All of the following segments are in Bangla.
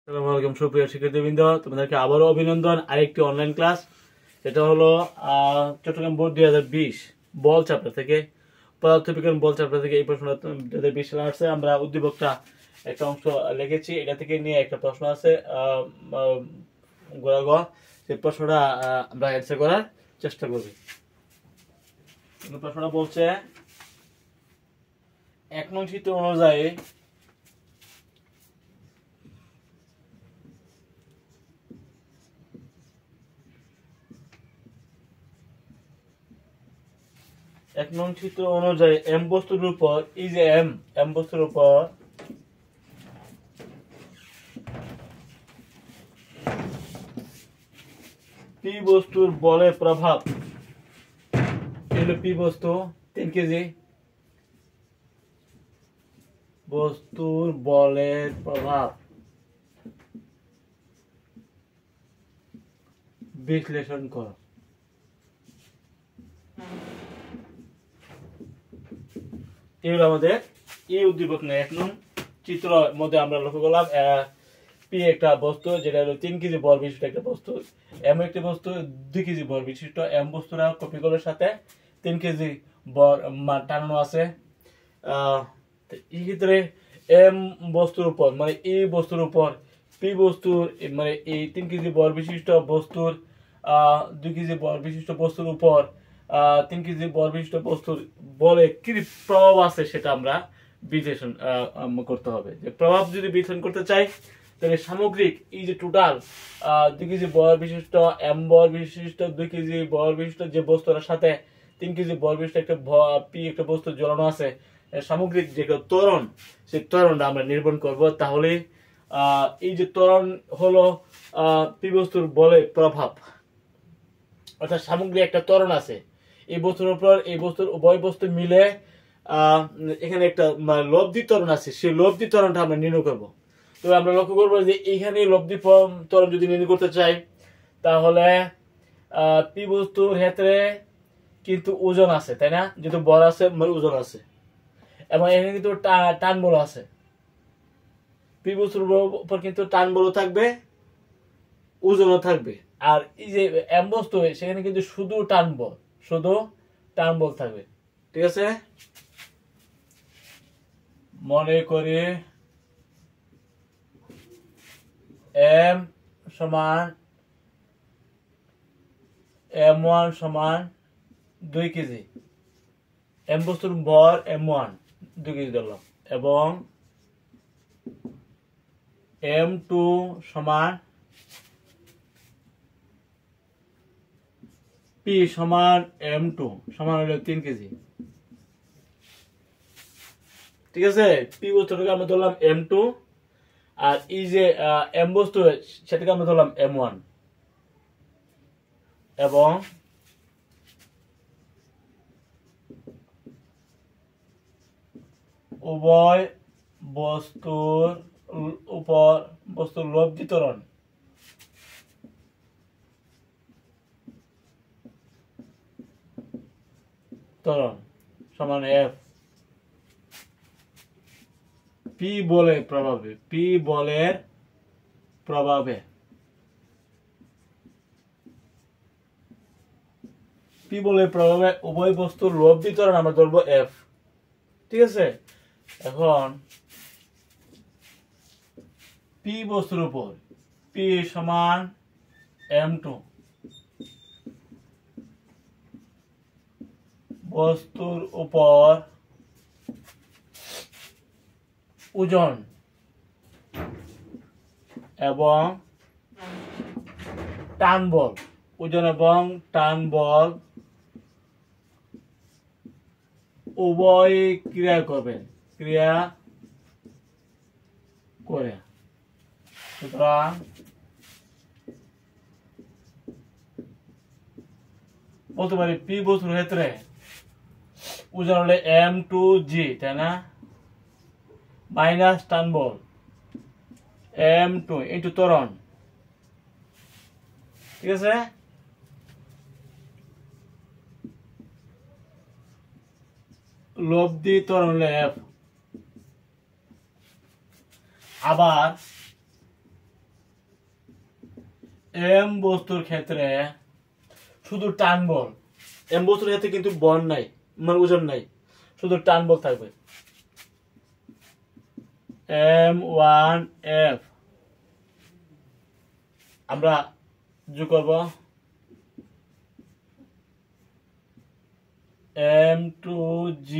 আসসালামু আলাইকুম সুপ্রিয় শিক্ষার্থীবৃন্দ, তোমাদেরকে আবারও অভিনন্দন। আরেকটি অনলাইন ক্লাস, এটা হলো চট্টগ্রাম বোর্ড 2020 বল চ্যাপ্টার থেকে, পদার্থবিজ্ঞান বল চ্যাপ্টার থেকে এই প্রশ্নটা 2020 সালে আসছে। আমরা উদ্দীপকটা একটা অংশ লিখেছি, এটা থেকে নিয়ে একটা প্রশ্ন আছে গোড়া গ, সেই প্রশ্নটা আমরা অ্যান্সার করার চেষ্টা করবি। প্রশ্নটা বলছে 1 নং চিত্র অনুযায়ী এম বস্তুর উপর এই যে এম বস্তুর উপর পি বস্তুর বলের প্রভাব, পি বস্তু 3 কেজি, বস্তুর বলের প্রভাব বিশ্লেষণ কর। এগুলো আমাদের এই উদ্দীপক নেই। 1 নং চিত্র মধ্যে আমরা লক্ষ্য করলাম পি একটা বস্তু, যেটা হলো 3 কেজি ভর বিশিষ্ট একটা বস্তু, এম একটি বস্তু 2 কেজি ভর বিশিষ্ট। এম বস্তুরা কপিগুলোর সাথে 3 কেজি ভর টানানো আছে। এই ক্ষেত্রে এম বস্তুর উপর মানে এই বস্তুর উপর পি বস্তুর মানে এই 3 কেজি ভর বিশিষ্ট বস্তুর 2 কেজি ভর বিশিষ্ট বস্তুর উপর 3 কেজি ভর বিশিষ্ট বস্তুর বলে কি প্রভাব আছে সেটা আমরা বিশ্লেষণ করতে হবে। যে প্রভাব যদি বিশ্লেষণ করতে চাই, তাহলে সামগ্রিক এই যে টোটাল 2 কেজি ভর বিশিষ্ট এম ভর বিশিষ্ট 2 কেজি ভর বিশিষ্ট যে বস্তুর সাথে 3 কেজি ভর বিশিষ্ট একটা পি একটা বস্তু জ্বলানো আছে, সামগ্রিক যে ত্বরণ, সেই ত্বরণটা আমরা নির্মাণ করব। তাহলে এই যে ত্বরণ হলো পি বস্তুর বলে প্রভাব, অর্থাৎ সামগ্রিক একটা ত্বরণ আছে এই বস্তুর উপর, এই বস্তুর উভয় বস্তু মিলে এখানে একটা লব্ধি ত্বরণ আছে, সেই লব্ধি ত্বরণটা আমরা নির্ণয় করব। তো আমরা লক্ষ্য করবো যে এইখানে লব্ধি ত্বরণ যদি নির্ণয় করতে চাই, তাহলে পি বস্তুর ক্ষেত্রে কিন্তু ওজন আছে, তাই না? যেহেতু বল আছে ওজন আছে, এবং এখানে কিন্তু টান বল আছে। পি বস্তুর উপর কিন্তু টান বল থাকবে, ওজনও থাকবে। আর এই যে এম বস্তু, সেখানে কিন্তু শুধু টান বল থাকবে। ঠিক আছে, মনে করি এম সমান M1 সমান 2 কেজি, এম বস্তুর ভর M1 2 কেজি ধরলাম, এবং M2 সমান P সমান M2 সমান হলো 3 কেজি। ঠিক আছে, P বস্তুটাকে আমরা ধরলাম M2, আর এই যে M বস্তু সেটাকে আমরা ধরলাম M1, এবং উভয় বস্তুর উপর বস্তুর লব্ধি ত্বরণ সমান F। পি বলের প্রভাবে উভয় বস্তুর লব্ধি ত্বরণ আমরা ধরবো F। ঠিক আছে, এখন পি বস্তুর উপর পি সমান M2, বস্তুর উপর ওজন এবং টান বল, ওজন এবং টান বল উভয় ক্রিয়া করে। সুতরাং বলতে পারি পি বস্তুর ক্ষেত্রে ওজন হলে M2G, তাই না, মাইনাস টান বল M2 ইন্টু ত্বরণ। ঠিক আছে, লব্ধি ত্বরণ হলে F। আবার এম বস্তুর ক্ষেত্রে শুধু টান বল, এম বস্তুর ক্ষেত্রে কিন্তু বল নাই, মানে ওজন নাই, শুধু টান বল থাকবে। M1F আমরা যোগ করব M2G,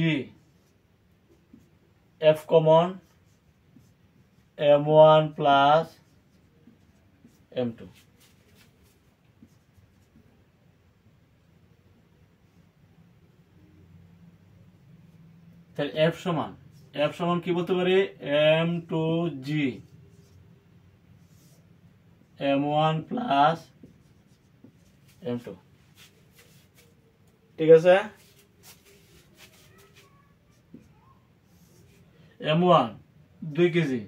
F common, M1 plus M2। তাহলে F সমান কি বলতে পারি, M2G M1 প্লাস M2। ঠিক আছে, M1 2 KG,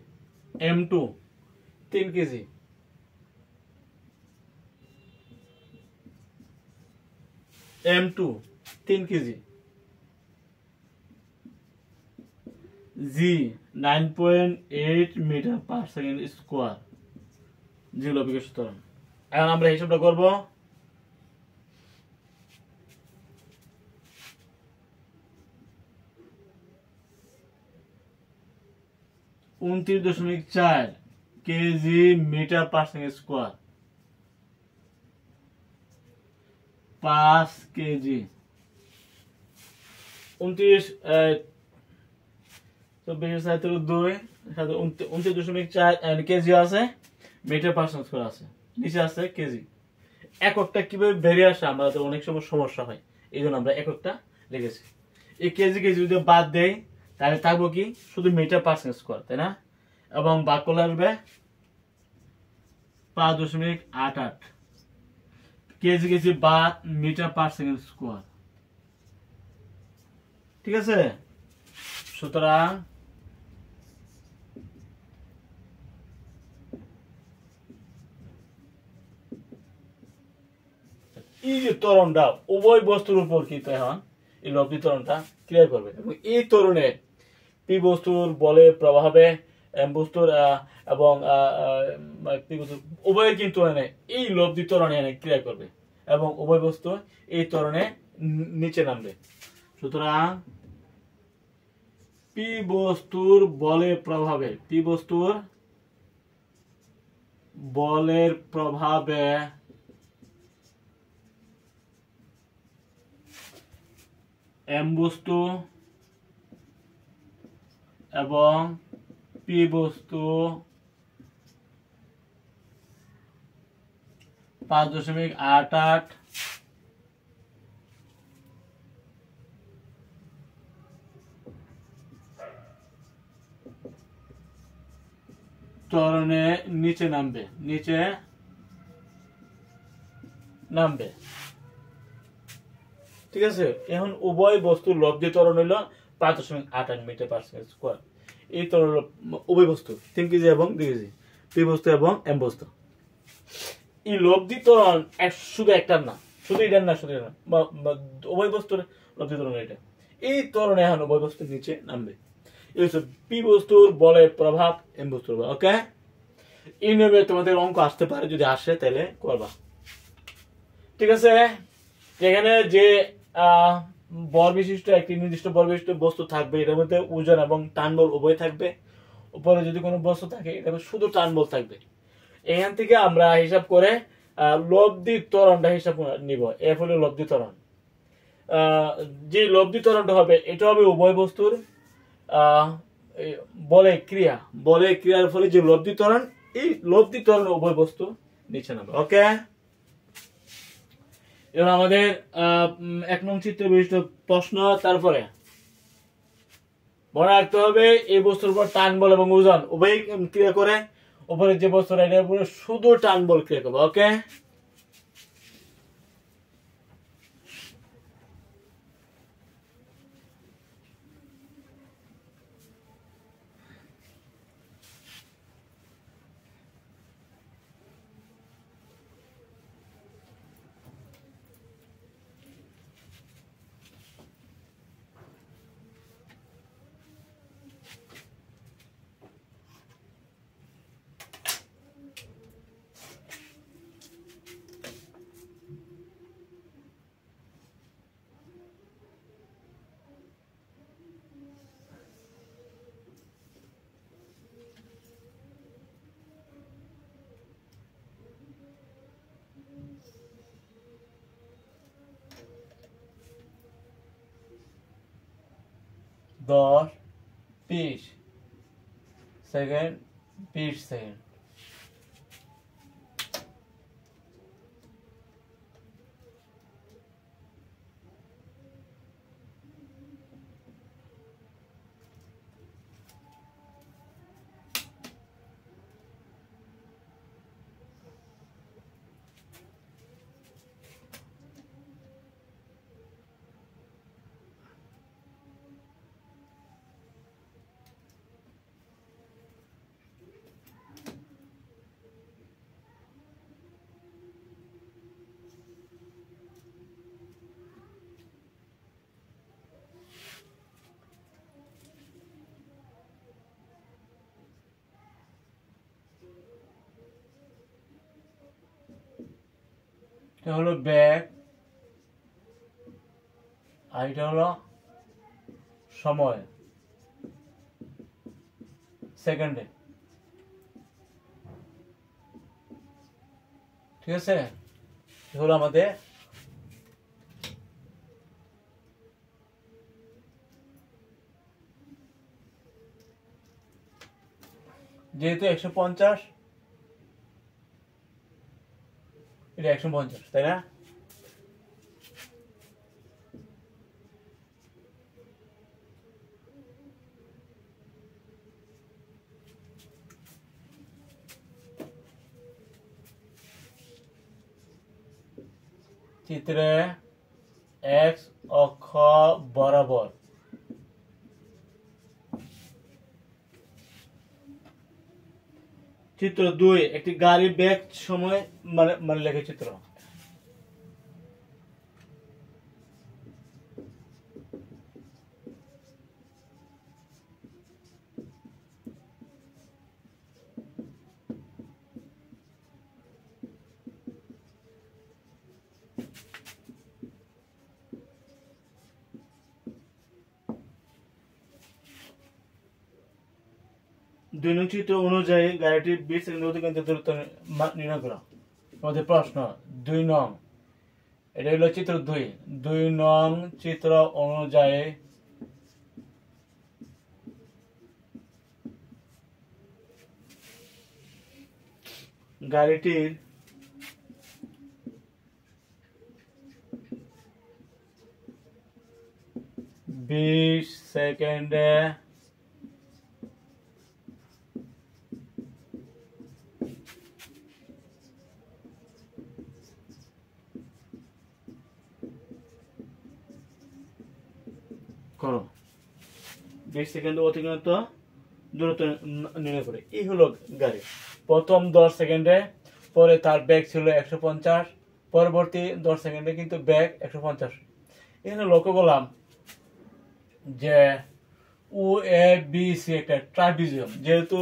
M2 3 KG, M2 3 KG, G 9.8 metre per second square, যেগুলো বিকাশ ত্বরণ। এখন আমরা হিসাবটা করব। (29.4 KG metre per second square) 5 KG, 29.4 KG আছে, মিটার পার সেকেন্ড স্কোয়ার আছে, নিচে আছে কেজি। এককটা কিভাবে বেরিয়ে আসে আমাদের অনেক সময় সমস্যা হয়, এই জন্য আমরা এককটা লিখেছি। এই কেজি যদি বাদ দেয় তাহলে থাকবো কি, শুধু মিটার পার সেকেন্ড স্কোয়ার, তাই না? এবং বাদ করলে আসবে 5.88 কেজি বাদ মিটার পার সেকেন্ড স্কোয়ার। ঠিক আছে, সুতরাং এই যে ত্বরণটা উভয় বস্তুর উপর কিন্তু এখন এই লব্ধি ত্বরণটা ক্রিয়া করবে, এবং এই ত্বরণে পি বস্তুর বলে প্রভাবে এম বস্তুর এবং পি বস্তুর উভয়ের কিন্তু এই লব্ধি ত্বরণে ক্রিয়া করবে, এবং উভয় বস্তু এই ত্বরণে নিচে নামবে। সুতরাং পি বস্তুর বলের প্রভাবে, পি বস্তুর বলের প্রভাবে এম বস্তু এবং পি বস্তু 5.88 ত্বরণে নিচে নামবে, ঠিক আছে। এখন উভয় বস্তুর লব্ধি ত্বরণ হইল 5.88 মিটার পার সেকেন্ড স্কোয়ার। এই ত্বরণ উভয় বস্তু 3 কেজি এবং 2 কেজি, পি বস্তু এবং এম বস্তু। এই লব্ধি ত্বরণ শুধু একটার না, শুধু এটার না, উভয় বস্তুর লব্ধি ত্বরণ এটা। এই ত্বরণে এখন উভয় বস্তুর নিচে নামবে। এই হচ্ছে পি বস্তুর বলের প্রভাব এম বস্তুর বল। ওকে, এই নিয়মে তোমাদের অঙ্ক আসতে পারে, যদি আসে তাহলে করবা। ঠিক আছে, যেখানে যে বল বিশিষ্ট একটি নির্দিষ্ট বল বিশিষ্ট বস্তু থাকবে, এটার মধ্যে ওজন এবং টান বল উভয় থাকবে। উপরে যদি কোনো বস্তু থাকে, এটা শুধু টান বল থাকবে। এখান থেকে আমরা হিসাব করে লব্ধি ত্বরণটা হিসাব নিব। এফ হলো লব্ধি ত্বরণ। যে লব্ধি ত্বরণটা হবে, এটা হবে উভয় বস্তুর বলে ক্রিয়ার ফলে যে লব্ধি ত্বরণ, এই লব্ধি ত্বরণ উভয় বস্তু নিচে নামবে। ওকে, এবার আমাদের 1 নং চিত্র বিশিষ্ট প্রশ্ন। তারপরে মনে রাখতে হবে এই বস্তুর উপর টান বল এবং ওজন উভয় ক্রিয়া করে, উপরে যে বস্তুটা এটার উপরে শুধু টান বল ক্রিয়া করবে। ওকে, 10 20 সেকেন্ড 20 সেকেন্ড। এটা হলো ব্যাক, আর এটা হলো সময় সেকেন্ডে। ঠিক আছে, এটা হলো আমাদের যেহেতু 150, এটা 150, তাই না? চিত্রে এক্স অক্ষ বরাবর চিত্র 2 একটি গাড়ির বেগ সময় মানে লেখে চিত্র। দুই নং চিত্র অনুযায়ী গাড়িটির 20 সেকেন্ড অতিক্রান্ত দূরত্ব নির্ণয় করা। আমাদের প্রশ্ন 2 নং, এটা হলো চিত্র 2। 2 নং চিত্র অনুযায়ী গাড়িটির 20 সেকেন্ডে করো, 20 সেকেন্ড অতিক্রান্ত দূরত্ব নির্ণয় করে। এই হলো গাড়ি। প্রথম 10 সেকেন্ডে, পরে তার ব্যাগ ছিল 150, পরবর্তী 10 সেকেন্ডে কিন্তু ব্যাগ 150। এখানে লক্ষ্য করলাম যে ও এ বি সি একটা ট্রাপিজিয়াম, যেহেতু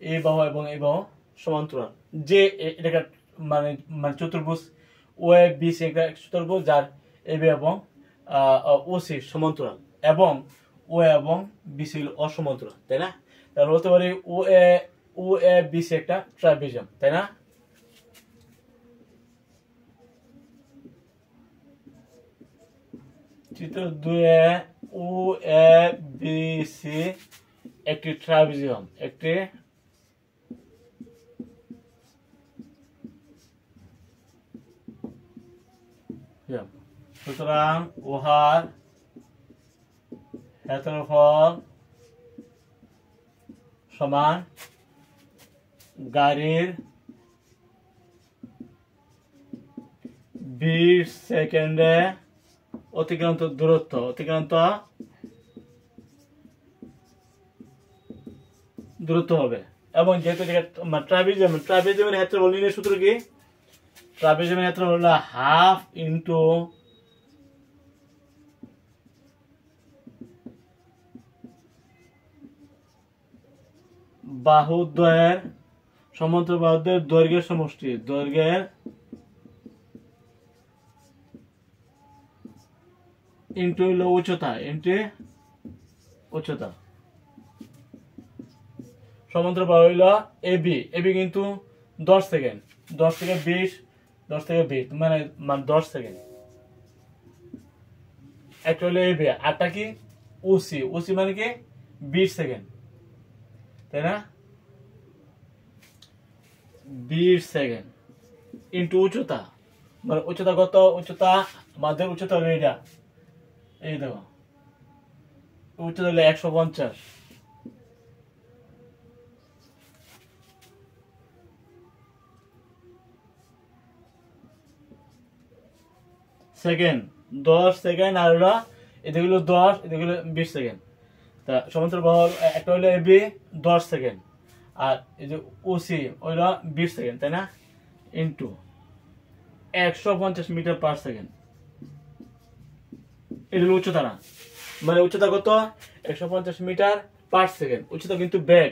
এই বাহু এবং এই বাহু সমান্তরাল, যে এটা মানে মানে চতুর্ভুজ। ও এ বি সি একটা চতুর্ভুজ যার এ বি এবং ও সি সমান্তরাল, এবং ও এবং বি সি অসমান্তরাল, তাই না? তাহলে বলতে পারি ও এ বি সি একটা ট্রাপিজিয়াম, তাই না? চিত্র 2 এ ও এ বি সি একটি ট্রাপিজিয়াম, একটি সুতরাং উহার ক্ষেত্রফল সমান গাড়ির 20 সেকেন্ডে অতিক্রান্ত দূরত্ব হবে। এবং যেহেতু ট্রাপিজিয়ামের ক্ষেত্রফল নির্ণয়ের সূত্র কি? ট্রাপিজিয়ামের ক্ষেত্রফল হলো হাফ ইন্টু বাহুদ্বয়ের সমান্তরাল বাহুদ্বয়ের দৈর্ঘ্যের সমষ্টি, দৈর্ঘ্যের ইন্টু হলো উচ্চতা, উচ্চতা। সমান্তরাল বাহু হইল এবি কিন্তু 10 সেকেন্ড, 10 থেকে 20 মানে 10 সেকেন্ড। একটা হলো এবি, আরটা কি ওসি, ওসি মানে কি 20 সেকেন্ড, তাই না? 20 সেকেন্ড ইন্টু উচ্চতা, মানে উচ্চতা কত? উচ্চতা আমাদের উচ্চতা হলো এটা, এই দেখো উচ্চতা হলো 150 সেকেন্ড, 10 সেকেন্ড, আর হলো এদিকে হলো 10, এদিকে হলো 20 সেকেন্ড। তা সমান্তরাল বাহু একটা হলো এবি 10 সেকেন্ড, আর এই যে ওসি হলো 20 সেকেন্ড, তাই না? ইন্টু 150 মিটার পার সেকেন্ড, এটা হলো উচ্চতা না, মানে উচ্চতা কত? 150 মিটার পার সেকেন্ড, উচ্চতা কিন্তু বেগ।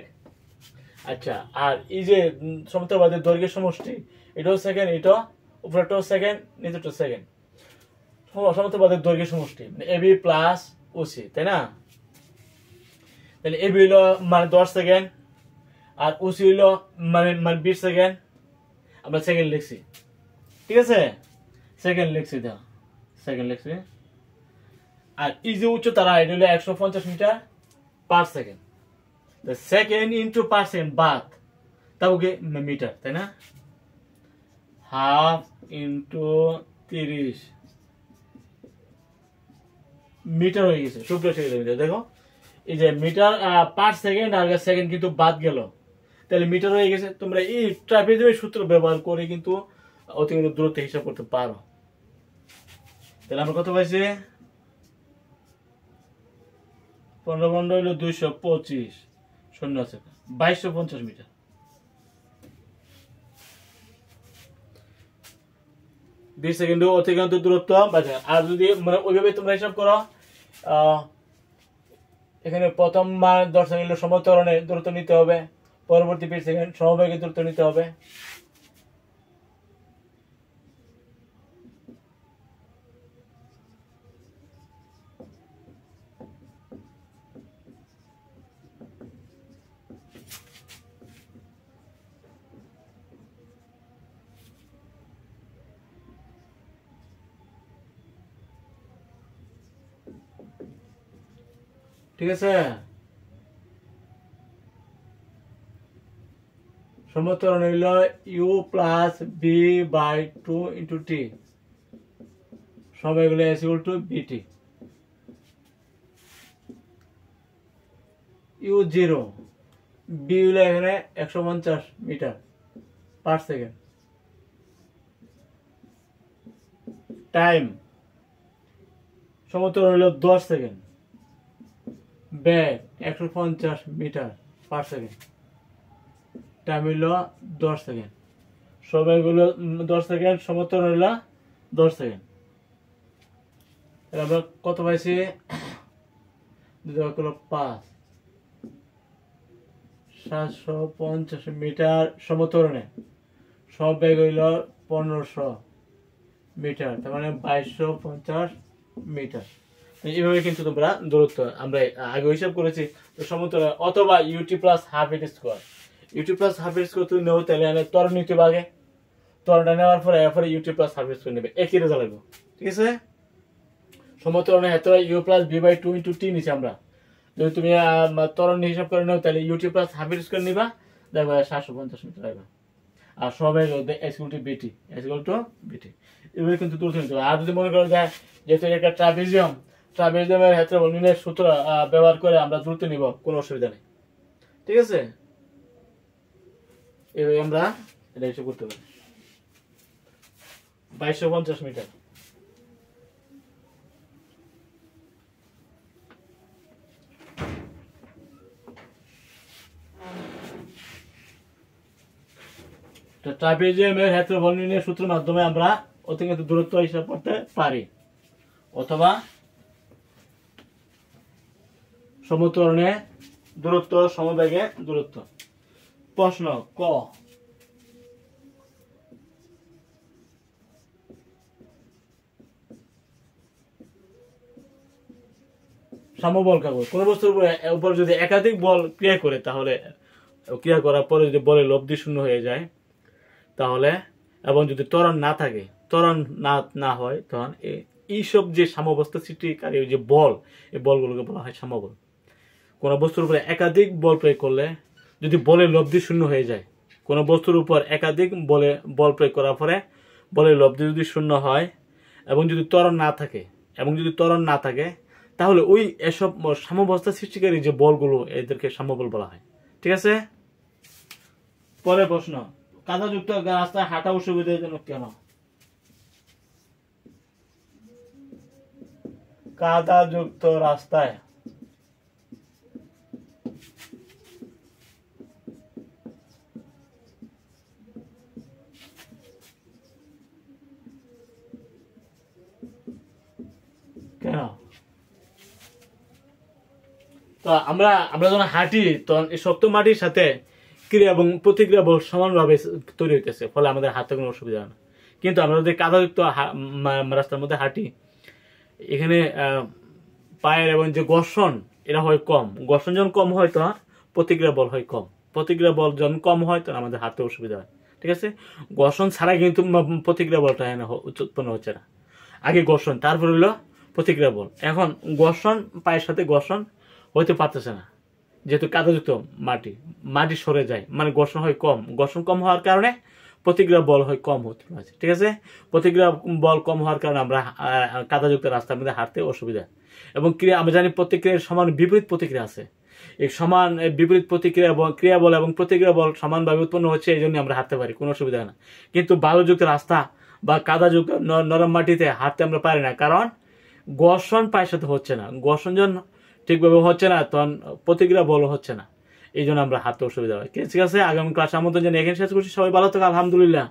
আচ্ছা, আর এই যে সমান্তরাল বাহুর দৈর্ঘ্যের সমষ্টি, এটাও সেকেন্ড, এটা উপরেরটাও সেকেন্ড, নিচেরটাও সেকেন্ড। সমান্তরাল বাহুর দৈর্ঘ্যের সমষ্টি মানে এবি প্লাস ওসি, তাই না? তাহলে এবি হলো মানে 10 সেকেন্ড, আর ওসি হইলো মানে 20 সেকেন্ড, আমরা সেকেন্ড লিখছি, ঠিক আছে? সেকেন্ড লিখছি, দাও সেকেন্ড লিখছি। আর এই যে উচ্চতারা এটা হলো 150 metre per second, second into per second বাদ, তাও কি মিটার, তাই না? হাফ ইন্টু 30 মিটার হয়ে গেছে, সুপ্রিয় শিক্ষার্থী। দেখো এই যে মিটার পার সেকেন্ড আর সেকেন্ড কিন্তু বাদ গেল, তাহলে মিটার হয়ে গেছে। তোমরা এই ট্রাপিজয়েড সূত্র ব্যবহার করে কিন্তু অতিক্রান্ত দূরত্ব হিসাব করতে পারো। তাহলে আমরা কত পাইছি? 15 হলো 225, শূন্য আছে 2250 মিটার। বিশ সেকেন্ড অতিক্রান্ত দূরত্ব বাঁচা। আর যদি মানে ওইভাবে তোমরা হিসাব করো, এখানে প্রথম 10 সেকেন্ড সমতরণের দূরত্ব নিতে হবে, পরবর্তী 20 সেকেন্ড সমবেগের দূরত্ব নিতে হবে। ঠিক আছে? সমতরণ হইল u plus v by 2 into t, সবাই গুলো s equal to v t. U 0, v হইলো এখানে 150 মিটার পার সেকেন্ড। টাইম সমতরণ হইল 10 সেকেন্ড, বেগ 150 মিটার পার সেকেন্ড, টাইম হইল 10 সেকেন্ড, সময়গুলো 10 সেকেন্ড, সমতরণ হইল 10 সেকেন্ড। আমরা কত পাইছি? 5 750 মিটার সমতরণে, সব বেগ হইল 1500 মিটার, তার মানে 2250 মিটার। এইভাবে কিন্তু তোমরা দূরত্ব আমরা আগে হিসাব করেছি সমতলে, অথবা ইউটি প্লাস হাফ এর স্কোয়ার। ইউটি প্লাস হাফ এর স্কোয়ার তুমি নেও, তাহলে ত্বরণ নিতে আগে, ত্বরণটা নেওয়ার পরে এরপরে ইউটি প্লাস হাফ এর স্কোয়ার নেবে, একই রেজাল্ট লাগবে, ঠিক আছে? সমতরণে এত u plus v by 2 into t নিচ্ছি আমরা। যদি তুমি ত্বরণ হিসাব করে নাও, তাহলে ইউটি প্লাস হাফ এর স্কোয়ার নিবা, দেখবে 750 মিটার লাগবে। আর সবাই s equal to v t, s equal to v t. এভাবে কিন্তু দূরত্ব নিতে হবে। আর যদি মনে করো যায় যেহেতু একটা ট্রাপিজিয়াম, ট্রাপিজিয়ামের ক্ষেত্রে নির্ণয়ের সূত্র ব্যবহার করে আমরা দূরত্ব নিব, কোনো অসুবিধা নেই, ঠিক আছে? এভাবে আমরা এটা হিসাব করতে পারি। 2250 মিটার। ট্রাপিজিয়ামের ক্ষেত্রফল নির্ণয়ের সূত্রের মাধ্যমে আমরা অতিক্রান্ত দূরত্ব হিসাব করতে পারি, অথবা সমতরণে দূরত্ব, সমবেগে দূরত্ব। প্রশ্ন ক, সাম্যবল কাগজ। কোন বস্তুর উপর যদি একাধিক বল ক্রিয়া করে, তাহলে ক্রিয়া করার পরে যদি বলের লব্ধি শূন্য হয়ে যায়, তাহলে এবং যদি ত্বরণ না থাকে, ত্বরণ না হয়, তখন এইসব যে সাম্যাবস্থা সৃষ্টিকারী যে বল, এই বলগুলোকে বলা হয় সাম্যবল। কোনো বস্তুর উপরে একাধিক বল প্রয়োগ করলে যদি বলের লব্ধি শূন্য হয়ে যায়, কোনো বস্তুর উপর একাধিক বল প্রয়োগ করার পরে বলের লব্ধি যদি শূন্য হয় এবং যদি ত্বরণ না থাকে তাহলে ওই এসব সাম্যাবস্থা সৃষ্টিকারী যে বলগুলো এদেরকে সাম্যবল বলা হয়। ঠিক আছে, পরের প্রশ্ন, কাদাযুক্ত রাস্তায় হাঁটা অসুবিধাজনক কেন? কাদাযুক্ত রাস্তায় কেন? তো আমরা যখন হাঁটি তখন এই শক্ত মাটির সাথে ক্রিয়া এবং প্রতিক্রিয়া বল সমানভাবে তৈরি হইতেছে, ফলে আমাদের হাতে কোনো অসুবিধা হয় না। কিন্তু আমরা যদি কাদাযুক্ত রাস্তার মধ্যে হাঁটি, এখানে পায়ের এবং যে ঘর্ষণ এটা হয় কম, ঘর্ষণ যখন কম হয় তখন প্রতিক্রিয়া বল হয় কম, প্রতিক্রিয়া বল যখন কম হয় তখন আমাদের হাতে অসুবিধা হয়। ঠিক আছে, ঘর্ষণ ছাড়া কিন্তু প্রতিক্রিয়া বলটা উৎপন্ন হচ্ছে না, আগে ঘর্ষণ তারপর হলো প্রতিক্রিয়া বল। এখন ঘর্ষণ, পায়ের সাথে ঘর্ষণ হইতে পারতেছে না, যেহেতু কাদাযুক্ত মাটি সরে যায়, মানে ঘর্ষণ হয় কম, ঘর্ষণ কম হওয়ার কারণে প্রতিক্রিয়া বল হয় কম হতে পারে। ঠিক আছে, প্রতিক্রিয়া বল কম হওয়ার কারণে আমরা কাদাযুক্ত রাস্তার মধ্যে হাঁটতে অসুবিধা। এবং আমরা জানি প্রতিক্রিয়ার সমান বিপরীত প্রতিক্রিয়া আছে, এই সমান বিপরীত প্রতিক্রিয়া ক্রিয়া বল এবং প্রতিক্রিয়া বল সমানভাবে উৎপন্ন হচ্ছে, এই জন্য আমরা হাঁটতে পারি, কোনো অসুবিধা হয় না। কিন্তু বালুযুক্ত রাস্তা বা কাদাযুক্ত নরম মাটিতে হাঁটতে আমরা পারি না, কারণ ঘর্ষণ পায়ের সাথে হচ্ছে না, ঘর্ষণ যখন ঠিকভাবে হচ্ছে না তখন প্রতিক্রিয়া বল হচ্ছে না, এই জন্য আমরা হাঁটতে অসুবিধা হয়। ঠিক আছে, আগামী ক্লাসে আমন্ত্রণ জানিয়ে এখানে শেষ করছি। সবাই ভালো থাকো, আলহামদুলিল্লাহ।